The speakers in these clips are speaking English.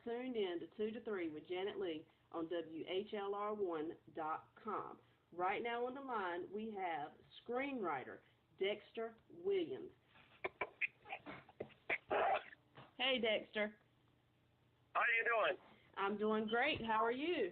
tuned in to 2 to 3 with Janet Leigh on WHLR1.com. Right now on the line, we have screenwriter Dexter Williams. Hey, Dexter. How are you doing? I'm doing great. How are you?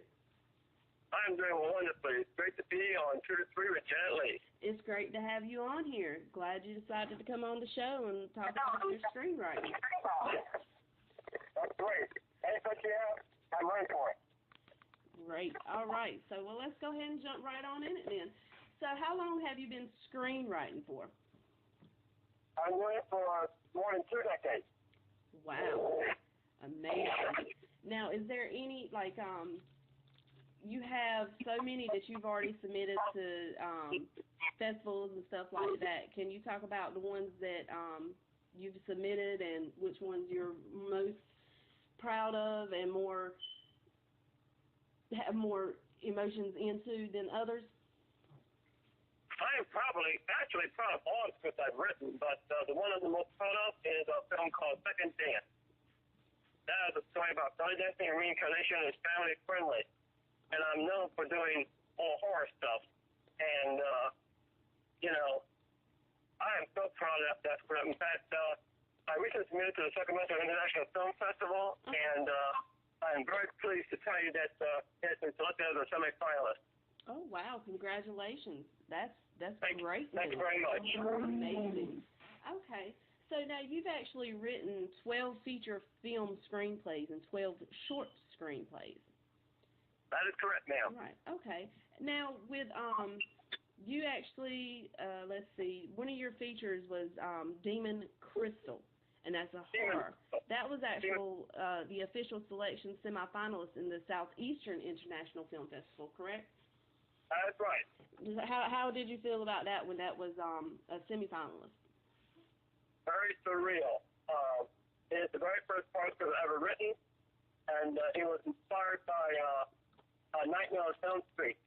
I'm doing wonderfully. It's great to be on 2 to 3 with Janet Leigh. It's great to have you on here. Glad you decided to come on the show and talk about your screenwriting. That's great. Anything you have, I'm ready for it. Great. All right. So, well, let's go ahead and jump right on in it then. So, how long have you been screenwriting for? I'm doing it for more than 2 decades. Wow. Amazing. Now, is there any, like, you have so many that you've already submitted to festivals and stuff like that. Can you talk about the ones that you've submitted and which ones you're most proud of and have more emotions into than others? I am actually proud of all the scripts I've written, but the one I'm the most proud of is a film called Second Dance. That is a story about belly dancing and reincarnation, and it's family friendly. And I'm known for doing all horror stuff. And, I am so proud of that script. In fact, I recently submitted to the Sacramento International Film Festival, and I'm very pleased to tell you that it's been selected as a semi-finalist. Oh, wow. Congratulations. That's great. Thank you very much. Amazing. Okay. So now you've actually written 12 feature film screenplays and 12 short screenplays. That is correct, ma'am. Right. Okay. Now with you actually let's see, one of your features was Demon Crystal, and that's a horror. That was the official selection semifinalist in the Southeastern International Film Festival, correct? That's right. How did you feel about that when that was a semifinalist? Very surreal. It's the very first part I've ever written, and it was inspired by Nightmare on Elm Street.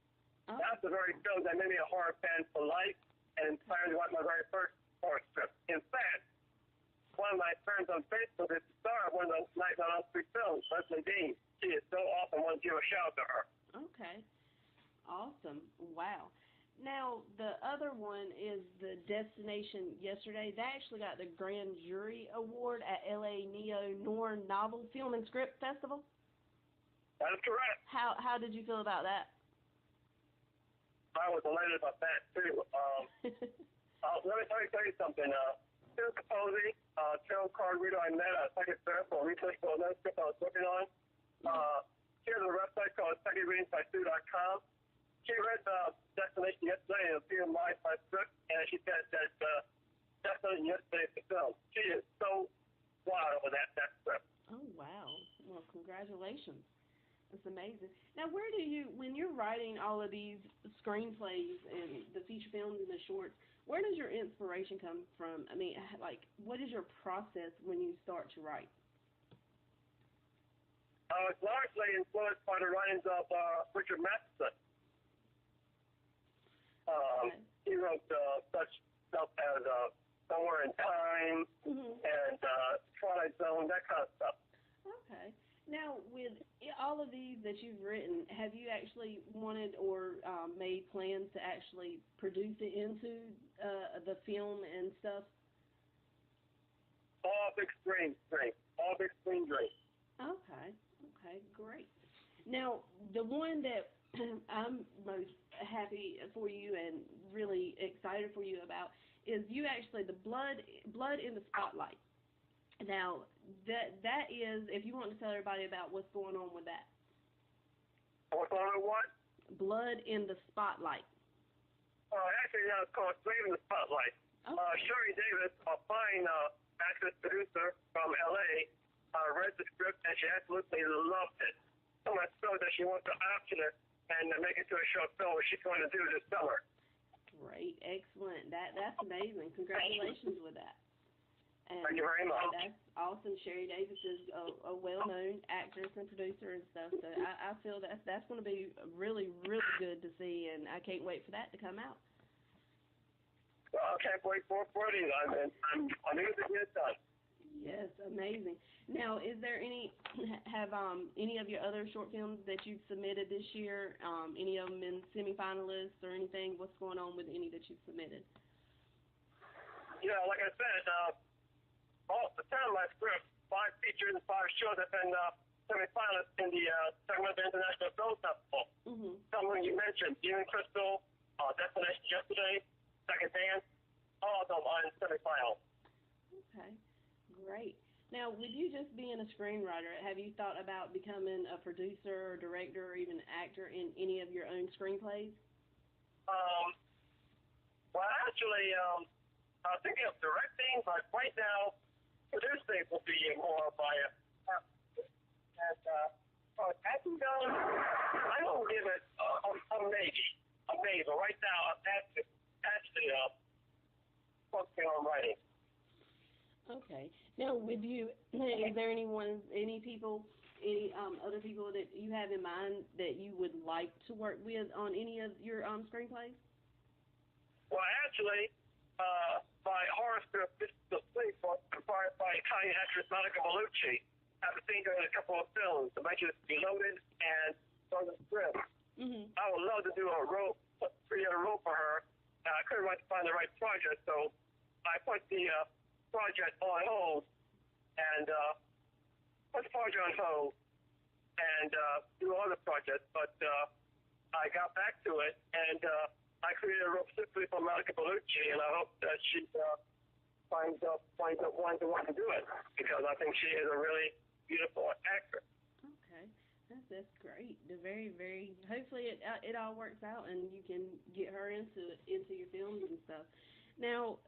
Oh. That's the very film that made me a horror fan for life and inspired me to write my very first horror script. In fact, one of my friends on Facebook is the star of one of those Nightmare on Elm Street films, Leslie Dean. She is so awesome. I want to give a shout out to her. Okay. Awesome. Wow. Now, the other one is the Destination Yesterday. They actually got the Grand Jury Award at LA Neo Noir Novel Film and Script Festival. That is correct. How did you feel about that? I was elated about that, too. Let me tell you something. Phil Capozzi, film card reader I met at Second Surf or research for another script I was working on. She has a website called secondreadingsbysue.com. She read Destination Yesterday and appeared live by script, and she said that Destination Yesterday is the film. She is so wild over that script. Oh, wow. Well, congratulations. That's amazing. Now, where do you, when you're writing all of these screenplays and the feature films and the shorts, where does your inspiration come from? I mean, like, what is your process when you start to write? It's largely influenced by the writings of Richard Matheson. He wrote such stuff as Somewhere in Time and Twilight Zone, that kind of stuff. Okay. Now, with all of these that you've written, have you actually wanted or made plans to actually produce it into the film and stuff? All big screen dreams. Okay, great. Now, the one that I'm most happy for you and really excited for you about is you actually, the Blood in the Spotlight. Now, that is, if you want to tell everybody about what's going on with that. What's going on with what? Blood in the Spotlight. Actually, it's called Slave in the Spotlight. Okay. Sherry Davis, a fine actress producer from L.A., read the script, and she absolutely loved it. So much so that she wants to option it and make it to a short film, which she's going to do this summer. Great. Excellent. That's amazing. Congratulations with that. And thank you very much. That's awesome. Sherry Davis is a well-known actress and producer and stuff, so I feel that's going to be really, really good to see, and I can't wait for that to come out. Well, I can't wait for it either. I'm eager to get it done. Yes, amazing. Now, is there have any of your other short films that you've submitted this year, any of them in semifinalists or anything? What's going on with any that you've submitted? Yeah, like I said, all the time my script, 5 features and 5 shows have been semifinalists in the Sacramento International Film Festival. Mm-hmm. Some of you mentioned, Demon Crystal, Destination Yesterday, Second Dance, all of them are in semifinals. Okay, great. Now, with you just being a screenwriter, have you thought about becoming a producer or director or even actor in any of your own screenplays? Well, actually, I was thinking of directing, but right now, producing will be more by a acting, I don't give it a maybe, but right now I'm actually focusing on writing. Okay. Now, with you, is there any other people that you have in mind that you would like to work with on any of your screenplays? Well, actually, my horror script, This is the Sleep, was inspired by Italian actress Monica Bellucci. I've seen her in a couple of films, The Legend of Reloaded and Southern Script. Mm-hmm. I would love to do a three-year role for her. I couldn't find the right project, so I put the project on hold and do other projects, but I got back to it, and I created a role specifically for Monica Bellucci, and I hope that she finds one to want to do it, because I think she is a really beautiful actress. Okay, that's great. Very, very. Hopefully, it all works out, and you can get her into your films and stuff. Now,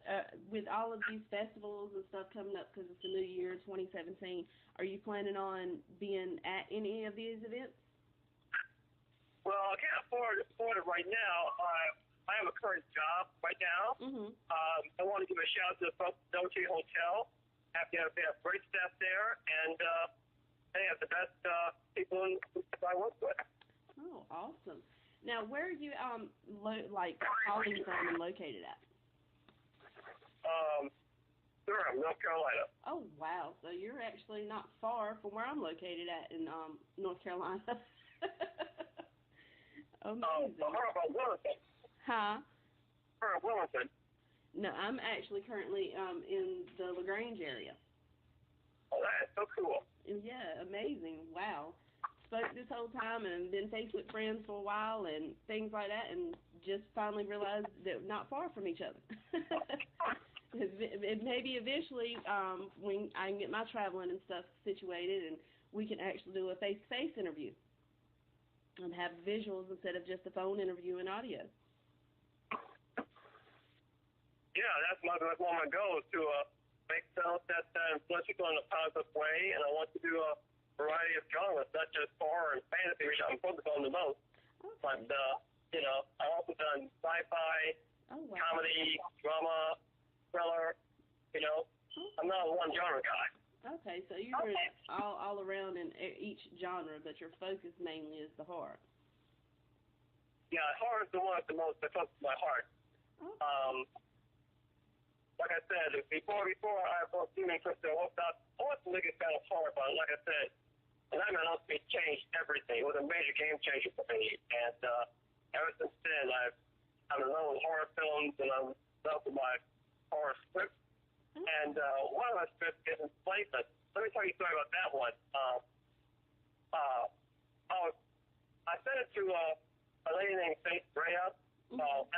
with all of these festivals and stuff coming up, because it's a new year, 2017, are you planning on being at any of these events? Well, I can't afford it right now. I have a current job right now. Mm-hmm. I want to give a shout out to the folks at Dolce Hotel. They have great staff there, and they have the best people I work with. Oh, awesome. Now, where are you calling from and located at? Durham, North Carolina. Oh, wow. So you're actually not far from where I'm located at in North Carolina. Amazing. How about Wilmington? Huh? Or Wilmington? No, I'm actually currently in the LaGrange area. Oh, that is so cool. Yeah, amazing. Wow. Spoke this whole time and been Facebook friends for a while and things like that, and just finally realized that we're not far from each other. Maybe eventually when I can get my traveling and stuff situated, and we can actually do a face-to-face interview and have visuals instead of just a phone interview and audio. Yeah, that's one of my goals, to make films that influence people in a positive way, and I want to do a variety of genres, not just horror and fantasy, which I'm focused on the most. Okay. But, I've also done sci-fi, comedy, drama, thriller, I'm not a one genre guy. Okay, so you're all around in each genre, but your focus mainly is the horror. Yeah, horror is the one that's the most that touches my heart. Okay. Like I said, before I wrote Demon Crystal, I wasn't the biggest fan of horror, but like I said, and I mean, it changed everything. It was a major game changer for me, and ever since then, I'm in love with horror films, and I'm in love with my horror scripts. And one of my scripts is Enslavement. Let me tell you a story about that one. I sent it to a lady named Faith Brea,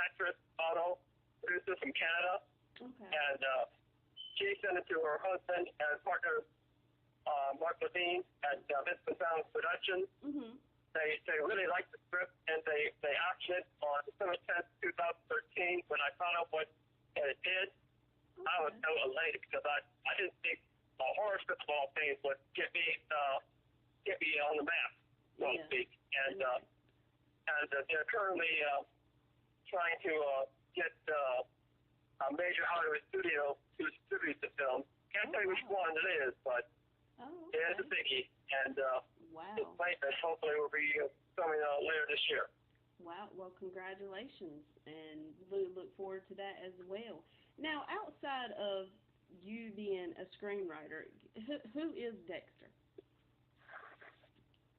actress, auto producer from Canada. Okay. And she sent it to her husband and partner, Mark Levine at Vincent Sound Productions. Mm-hmm. They really liked the script, and they actioned it on December 10th, 2013, when I found out what it did. Okay. I was so elated, because I didn't think a horror script of all things would get me on the map, so to speak. And they're currently trying to get a major Hollywood studio to distribute the film. Can't tell you which one it is, but it is a biggie. And Enslavement hopefully will be coming out later this year. Wow. Well, congratulations, and we look forward to that as well. Now, outside of you being a screenwriter, who is Dexter?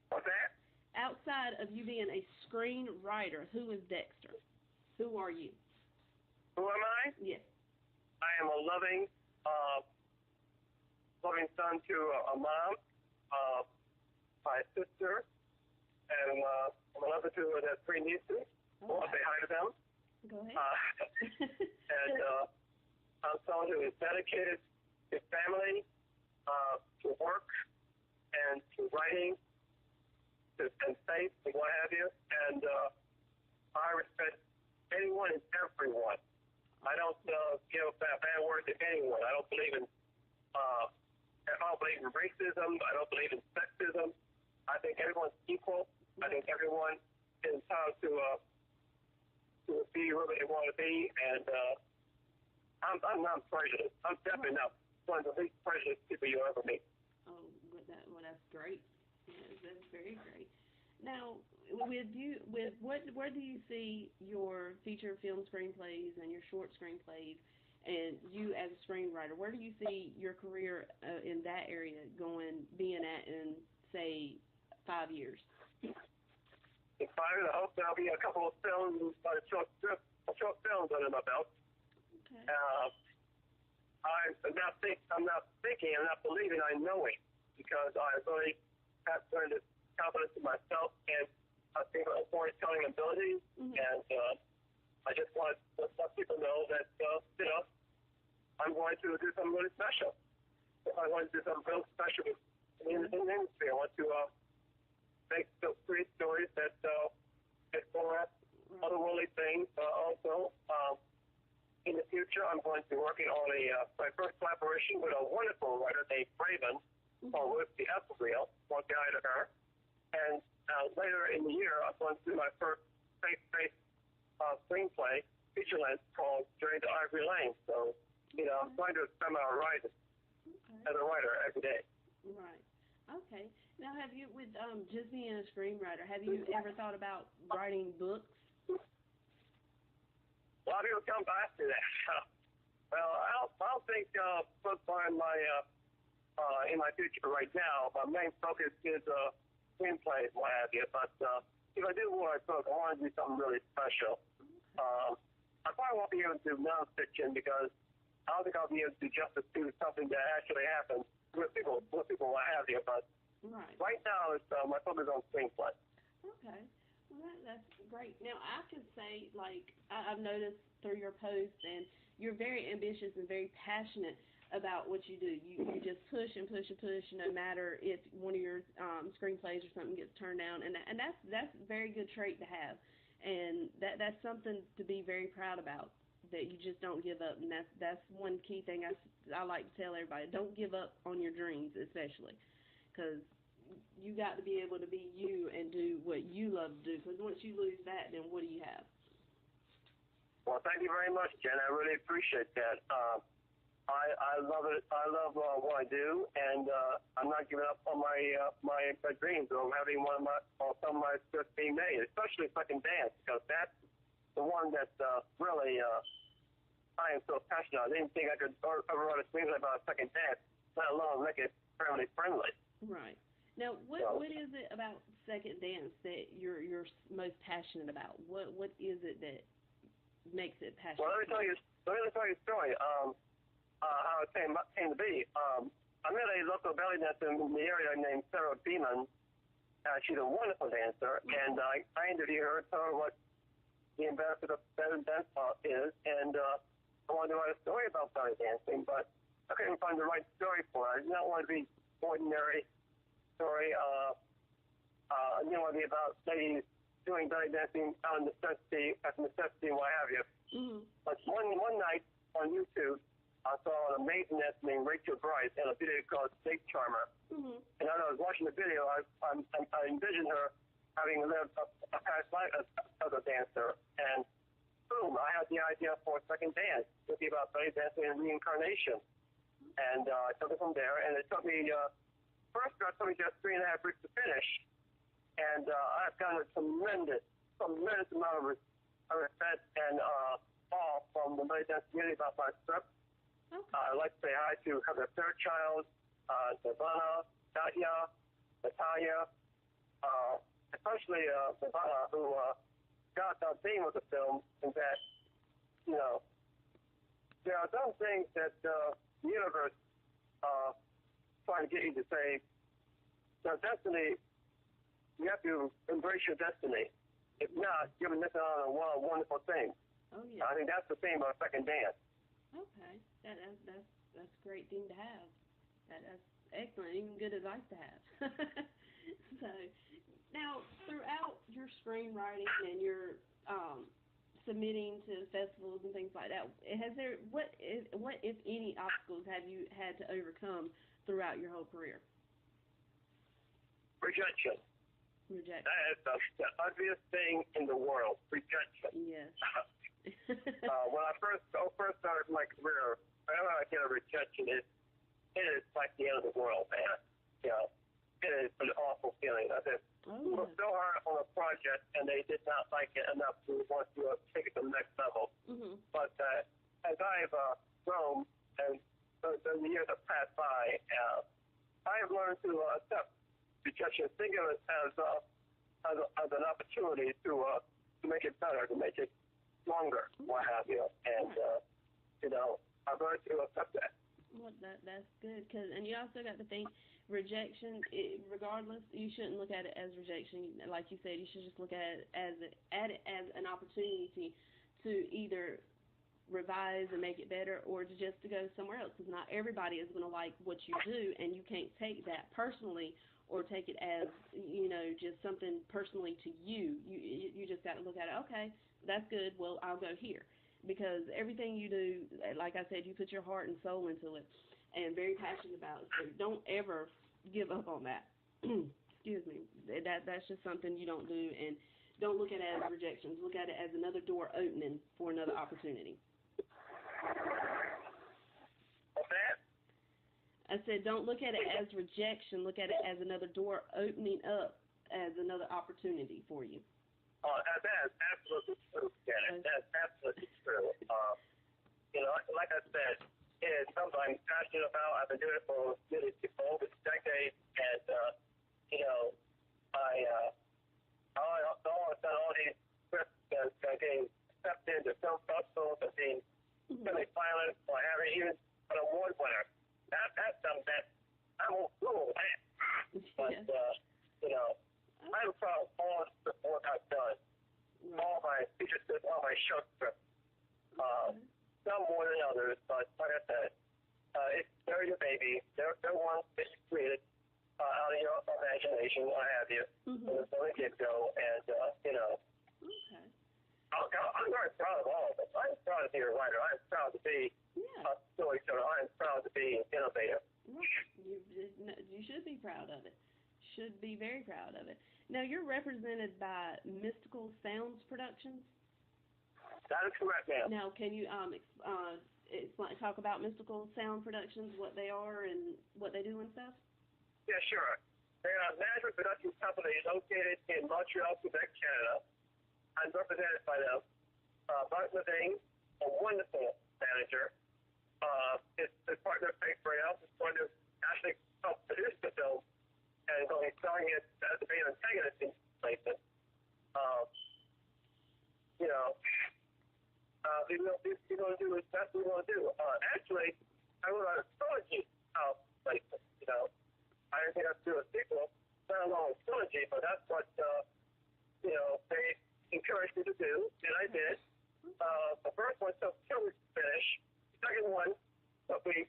What's that? Outside of you being a screenwriter, who is Dexter? Who are you? Who am I? Yes. I am a loving son to a mom, my sister, and I'm a lover to the three nieces. Oh, I'll say hi to them. Go ahead. And I'm someone who is dedicated to family, to work, and to writing, and faith, and what have you. And I respect anyone and everyone. I don't give bad words to anyone. I don't believe in racism. I don't believe in sexism. I think everyone's equal. I think everyone is entitled to be whoever they want to be. And I'm not prejudiced. I'm definitely not one of the least prejudiced people you'll ever meet. Oh, that's great. That's very great. Now, where do you see your feature film screenplays and your short screenplays, and you as a screenwriter? Where do you see your career in that area being at in, say, 5 years? In 5 years, I hope there'll be a couple of films, short films under my belt. Okay. I'm not thinking, I'm not believing, I'm knowing, because I really have learned this confidence in myself and I think my storytelling abilities, and I just want to let people know that, I'm going to do something really special. I want to do something real special in the industry. I want to make those three stories that explore otherworldly things. Also, in the future, I'm going to be working on my first collaboration with a wonderful writer named Raven, called With the Ephemeral, one guy to her. And later in the year, I'm going to do my first faith-based screenplay, feature length, called Journey to Ivory Lane. So, I'm trying to expand my horizon as a writer every day. Right. Okay. Now, have you, with just being a screenwriter, have you ever thought about writing books? A lot of people come back to that. Well, I don't think books are in my future right now. My main focus is screenplays, what have you. But if I do want to write a book, I want to do something really special. I probably won't be able to do nonfiction because I don't think I'll be able to do justice to something that actually happens with people, what have you. But right now, my focus is on screenplay. Okay. Well, that's great. Now, I could say, I've noticed through your posts, and you're very ambitious and very passionate about what you do. You just push and push and push, no matter if one of your screenplays or something gets turned down, and that's a very good trait to have, and that's something to be very proud about, that you just don't give up, and that's one key thing I like to tell everybody. Don't give up on your dreams, especially, because you got to be able to be you and do what you love to do, because once you lose that, then what do you have? Well, thank you very much, Jen. I really appreciate that. I love it. I love what I do, and I'm not giving up on my dreams of having some of my scripts being made, especially Second Dance, because that's the one that really I am so passionate. I didn't think I could ever write a screenplay about a Second Dance, let alone make it family friendly. Right. Now, what is it about Second Dance that you're most passionate about? What is it that makes it passionate? Well, let me tell you a story. How it came to be. I met a local belly dancer in the area named Sarah Beeman. She's a wonderful dancer, and I interviewed her, told her what the ambassador of belly dance is, and I wanted to write a story about belly dancing, but I couldn't find the right story for her. I did not want to be ordinary story. I didn't want to be about ladies doing belly dancing out of necessity, and what have you. But one night on YouTube, I saw an amazing dancer named Rachel Bryce in a video called Snake Charmer. And as I was watching the video, I envisioned her having lived a past life as a dancer. And boom, I had the idea for a Second Dance. It would be about belly dancing and reincarnation. And I took it from there, and it took me, first it took me just 3.5 weeks to finish. And I've gotten a tremendous amount of respect and awe from the belly dance community about my script. Okay. I'd like to say hi to her third child, Nirvana, Nadia, Natalia, especially Nirvana, who got the theme of the film, and that, you know, there are some things that the universe trying to get you to say, now destiny, you have to embrace your destiny. If not, you're missing out on one wonderful thing. Oh, yeah. I think that's the theme of Second Dance. Okay. That's a great thing to have. That's excellent. Even good advice to have. So, now, throughout your screenwriting and your submitting to festivals and things like that, what if any obstacles have you had to overcome throughout your whole career? Rejection. Rejection. That is the ugliest thing in the world. Rejection. Yes. When I first started my career, whenever I get a rejection, it is like the end of the world, man. You know, it is an awful feeling. I said, we worked so hard on a project, and they did not like it enough to want to take it to the next level. Mm-hmm. But as I've grown and the years have passed by, I have learned to accept rejection, think of it as an opportunity to make it better, to make it stronger, what have you. And, you know, I've learned to accept that. Well, that's good, and you also got to think rejection. Regardless, you shouldn't look at it as rejection. Like you said, you should just look at it as an opportunity to either revise and make it better, or just to go somewhere else. Because not everybody is going to like what you do, and you can't take that personally or take it as, you know, just something personally to you. You just got to look at it. Okay, that's good. Well, I'll go here. Because everything you do, like I said, you put your heart and soul into it, and very passionate about it. So don't ever give up on that. Excuse me. That's just something you don't do, and don't look at it as rejections. Look at it as another door opening for another opportunity. What's that? I said don't look at it as rejection. Look at it as another door opening up as another opportunity for you. That is absolutely true, Janet. That's absolutely true. You know, like I said, it is something I'm passionate about. I've been doing it for nearly over a decade, and you know, I've done all these scripts and getting accepted into film festivals and being semi-finalist, or having even an award winner. That's something that I'm all cool with that. But you know, I'm proud of all the work I've done, all my feature scripts, all my short scripts. Some more than others, but like I said, they're your baby. They're ones that you created out of your imagination, what have you, from the get-go, and you know. Okay. I'm very proud of all of them. I'm proud to be a writer. I'm proud to be a storyteller. I'm proud to be an innovator. You should be proud of it. Should be very proud of it. Now, you're represented by Mystical Sounds Productions? That is correct, ma'am. Now, can you talk about Mystical Sound Productions, what they are and what they do and stuff? Yeah, sure. They're a management production company located in Montreal, Quebec, Canada. I'm represented by them. Mark Levine, a wonderful manager. His partner, Frank Braille, his partner actually helped produce the film, and so he's selling it as the main antagonist in places. You know, we're going to do what that's what we want to do. Actually, I wrote on a trilogy of places, you know. I didn't think I'd do a sequel, not a long trilogy, but that's what, you know, they encouraged me to do, and I did. The first one took 2 weeks to finish. The second one took me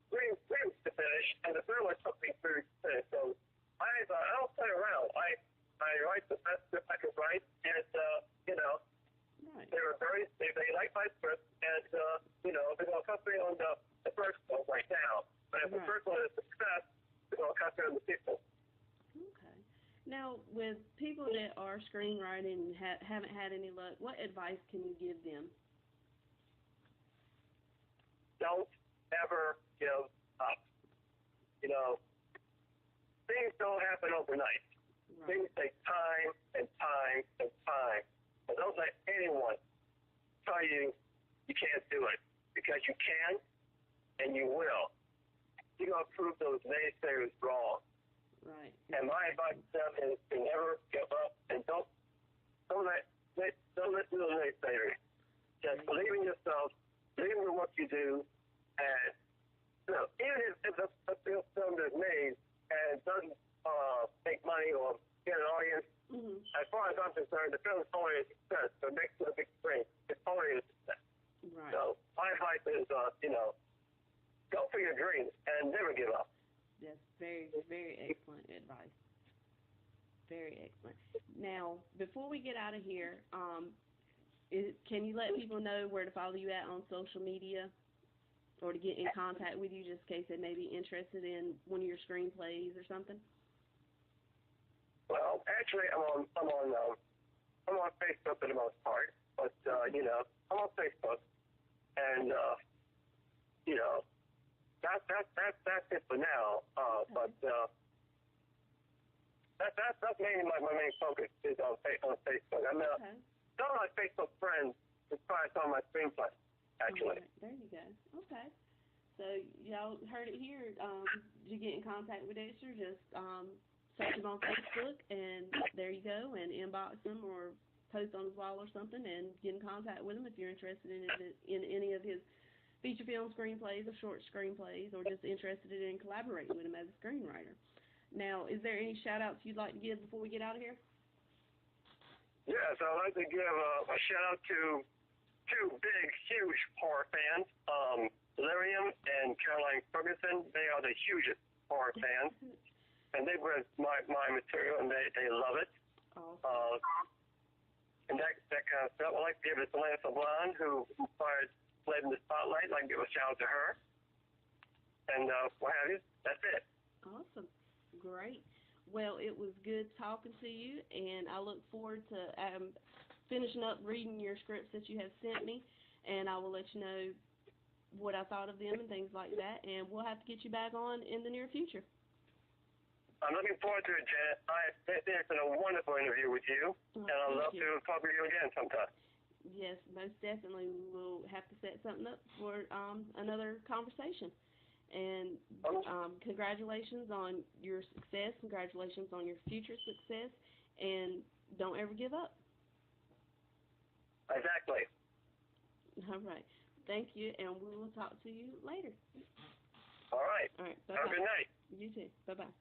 3 weeks to finish, and the third one took me 3 weeks to finish. So I don't play around. I write the best script I can write, and you know, they like my script, and you know, they're going to concentrate on the first one right now. But if the first one is a success, they're going to concentrate on the sequel. Okay. Now, with people that are screenwriting and haven't had any luck, what advice can you give them? Don't ever give up. You know, things don't happen overnight. Right. Things take time and time and time. But don't let anyone tell you you can't do it, because you can, and you will, you're going to prove those naysayers wrong. Right. And my advice to them is to never give up and don't listen to those naysayers. Just believe in yourself, believe in what you do, and even if the film is made and doesn't make money or get an audience, as far as I'm concerned, the film is only a success. So next to the big screen, it's only a success. Right. So my advice is, go for your dreams and never give up. That's very, very excellent advice. Very excellent. Now, before we get out of here, can you let people know where to follow you at on social media or to get in contact with you, just in case they may be interested in one of your screenplays or something? Well, actually, I'm on Facebook for the most part, but I'm on Facebook, and that's it for now. But that's mainly my main focus is on Facebook. I'm some of my Facebook friends inspired some of my screenplays, actually. Right. There you go. Okay. So y'all heard it here. To get in contact with Dexter, just search him on Facebook, and there you go, and inbox him or post on his wall or something, and get in contact with him if you're interested in any of his feature film screenplays or short screenplays, or just interested in collaborating with him as a screenwriter. Now, is there any shout-outs you'd like to give before we get out of here? Yes, I'd like to give a shout-out to two big, huge horror fans, Delirium and Caroline Ferguson. They are the hugest horror fans, and they've read my material, and they love it. Awesome. And that kind of stuff. I'd like to give it to Lance LeBlanc, who inspired Played in the Spotlight. I'd like to give a shout-out to her. And what have you. That's it. Awesome. Great. Well, it was good talking to you, and I look forward to finishing up reading your scripts that you have sent me, and I will let you know what I thought of them and things like that, and we'll have to get you back on in the near future. I'm looking forward to it, Janet. It's been a wonderful interview with you, and I'd love to talk with you again sometime. Yes, most definitely. We'll have to set something up for another conversation. And congratulations on your success. Congratulations on your future success. And don't ever give up. Exactly. All right. Thank you, and we will talk to you later. All right. All right. Bye-bye. Have a good night. You too. Bye-bye.